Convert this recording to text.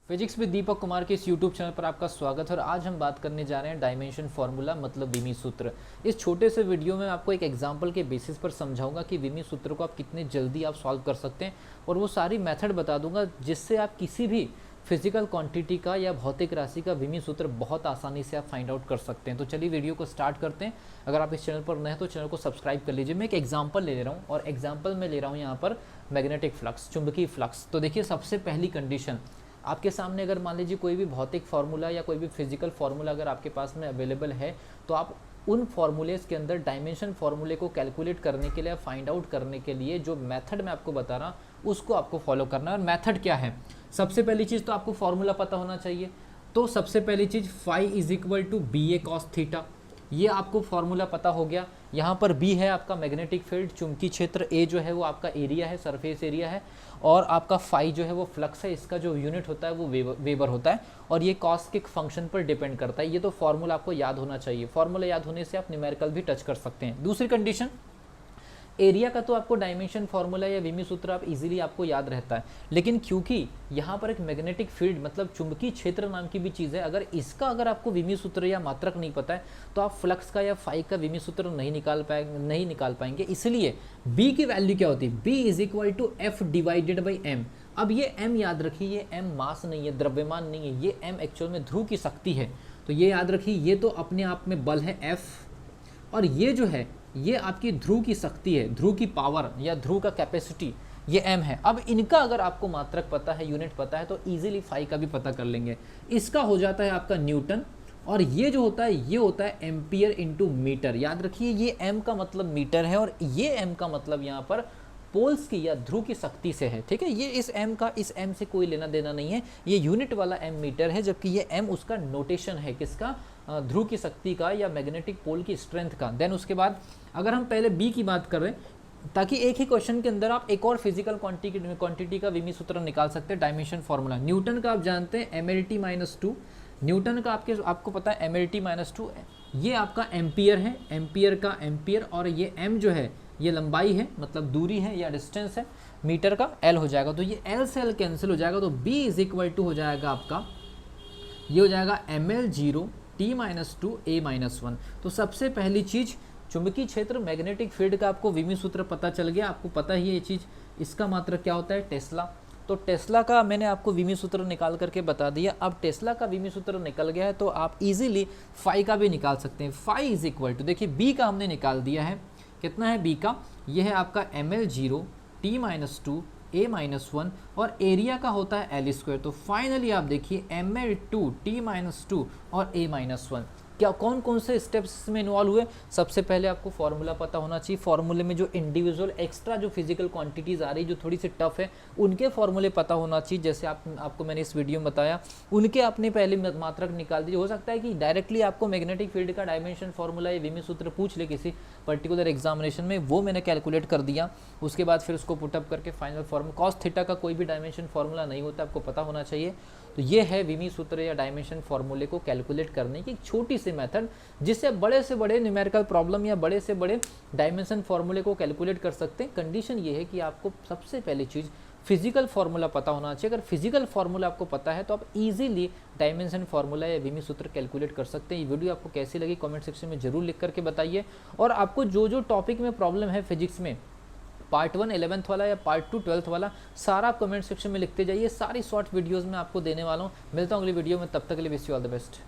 Physics with Deepak Kumar के इस YouTube channel पर आपका स्वागत है और आज हम बात करने जा रहे हैं डायमेंशन फार्मूला मतलब विमी सूत्र। इस छोटे से वीडियो में आपको एक एग्जांपल के बेसिस पर समझाऊंगा कि विमी सूत्र को आप कितने जल्दी आप सॉल्व कर सकते हैं और वो सारी मेथड बता दूंगा जिससे आप किसी भी फिजिकल क्वांटिटी का या भौतिक राशि का विमी सूत्र बहुत आसानी से आप फाइंड आउट कर सकते हैं। तो चलिए वीडियो को स्टार्ट करते हैं। अगर आप इस चैनल पर नए हैं तो चैनल को सब्सक्राइब कर लीजिए। मैं एक एग्जांपल ले रहा हूँ और एग्जांपल में ले रहा हूँ यहाँ पर मैग्नेटिक फ्लक्स, चुंबकीय फ्लक्स। तो देखिए सबसे पहली कंडीशन आपके सामने, अगर मान लीजिए कोई भी भौतिक फार्मूला या कोई भी फिजिकल फार्मूला अगर आपके पास में अवेलेबल है तो आप उन फार्मूलेस के अंदर डायमेंशन फार्मूले को कैलकुलेट करने के लिए, फाइंड आउट करने के लिए जो मेथड मैं आपको बता रहा हूँ उसको आपको फॉलो करना है। और मेथड क्या है? सबसे पहली चीज़ तो आपको फार्मूला पता होना चाहिए। तो सबसे पहली चीज़ phi is equal to B A cos theta, ये आपको फार्मूला पता हो गया। यहाँ पर बी है आपका मैग्नेटिक फील्ड, चुंबकीय क्षेत्र, ए जो है वो आपका एरिया है, सरफेस एरिया है, और आपका फाई जो है वो फ्लक्स है, इसका जो यूनिट होता है वो वेबर होता है, और ये कॉस के फंक्शन पर डिपेंड करता है। ये तो फार्मूला आपको याद होना चाहिए। फार्मूला याद होने से आप न्यूमेरिकल भी टच कर सकते हैं। दूसरी कंडीशन, एरिया का तो आपको डायमेंशन फार्मूला या विमी सूत्र आप इजीली आपको याद रहता है, लेकिन क्योंकि यहाँ पर एक मैग्नेटिक फील्ड मतलब चुंबकीय क्षेत्र नाम की भी चीज़ है, अगर आपको विमी सूत्र या मात्रक नहीं पता है तो आप फ्लक्स का या फाई का विमी सूत्र नहीं निकाल पाएंगे। इसलिए बी की वैल्यू क्या होती है? B is equal to F divided by M. अब ये एम याद रखिए, ये एम मास नहीं है, द्रव्यमान नहीं है, ये एम एक्चुअल में ध्रुव की शक्ति है। तो ये याद रखिए, ये तो अपने आप में बल है एफ, और ये जो है ये आपकी ध्रुव की शक्ति है, ध्रुव की पावर या ध्रुव का कैपेसिटी, ये m है। अब इनका अगर आपको मात्रक पता है, यूनिट पता है, तो इजीली फाई का भी पता कर लेंगे। इसका हो जाता है आपका न्यूटन, और ये जो होता है ये होता है एम्पियर इंटू मीटर। याद रखिए ये m का मतलब मीटर है और ये m का मतलब यहाँ पर पोल्स की या ध्रुव की शक्ति से है। ठीक है, ये इस m से कोई लेना देना नहीं है। ये यूनिट वाला m मीटर है, जबकि ये m उसका नोटेशन है, किसका? ध्रुव की शक्ति का या मैग्नेटिक पोल की स्ट्रेंथ का। देन उसके बाद अगर हम पहले बी की बात कर रहे हैं, ताकि एक ही क्वेश्चन के अंदर आप एक और फिजिकल क्वांटिटी का विमी सूत्र निकाल सकते हैं। डायमेंशन फार्मूला न्यूटन का आप जानते हैं mlt माइनस 2, न्यूटन का आपको पता है mlt माइनस 2, ये आपका एम्पियर है, एम्पियर का एम्पियर, और ये m जो है ये लंबाई है, मतलब दूरी है या डिस्टेंस है, मीटर का l हो जाएगा। तो ये l से l कैंसिल हो जाएगा, तो b इज इक्वल टू हो जाएगा आपका, ये हो जाएगा ml0 t minus 2 a minus 1। तो सबसे पहली चीज़ चुंबकीय क्षेत्र मैग्नेटिक फील्ड का आपको विमी सूत्र पता चल गया। आपको पता ही है ये चीज़, इसका मात्रक क्या होता है? टेस्ला। तो टेस्ला का मैंने आपको विमी सूत्र निकाल करके बता दिया। अब टेस्ला का विमी सूत्र निकल गया है तो आप इजीली फाई का भी निकाल सकते हैं। फाई इज इक्वल टू, देखिए बी का हमने निकाल दिया है, कितना है बी का? ये है आपका ml0 t minus 2 a minus 1, और एरिया का होता है एल स्क्वायर। तो फाइनली आप देखिए ml2 t माइनस 2 और a माइनस 1। क्या कौन कौन से स्टेप्स में इन्वॉल्व हुए? सबसे पहले आपको फार्मूला पता होना चाहिए। फार्मूले में जो इंडिविजुअल एक्स्ट्रा जो फिजिकल क्वांटिटीज़ आ रही जो थोड़ी सी टफ है, उनके फार्मूले पता होना चाहिए। जैसे आपको मैंने इस वीडियो में बताया, उनके अपने पहले मात्रक निकाल दीजिए। हो सकता है कि डायरेक्टली आपको मैग्नेटिक फील्ड का डायमेंशन फार्मूला या विमी सूत्र पूछ ले किसी पर्टिकुलर एग्जामिनेशन में, वो मैंने कैलकुलेट कर दिया। उसके बाद फिर उसको पुटअप करके फाइनल फॉर्मूला, कॉस थीटा का कोई भी डायमेंशन फार्मूला नहीं होता, आपको पता होना चाहिए। तो ये है विमी सूत्र या डायमेंशन फार्मूले को कैलकुलेट करने की एक छोटी सी मेथड, जिससे बड़े से बड़े न्यूमेरिकल प्रॉब्लम या बड़े से बड़े डायमेंशन फार्मूले को कैलकुलेट कर सकते हैं। कंडीशन ये है कि आपको सबसे पहली चीज़ फिजिकल फार्मूला पता होना चाहिए। अगर फिजिकल फार्मूला आपको पता है तो आप इजीली डायमेंशन फार्मूला या विमी सूत्र कैलकुलेट कर सकते हैं। ये वीडियो आपको कैसी लगी कमेंट सेक्शन में जरूर लिख करके बताइए, और आपको जो जो टॉपिक में प्रॉब्लम है फिजिक्स में, पार्ट 1 11th वाला या पार्ट 2 12th वाला, सारा आप कमेंट सेक्शन में लिखते जाइए। सारी शॉर्ट वीडियोस में आपको देने वाला हूँ। मिलता हूँ अगली वीडियो में, तब तक के लिए wish you all the best.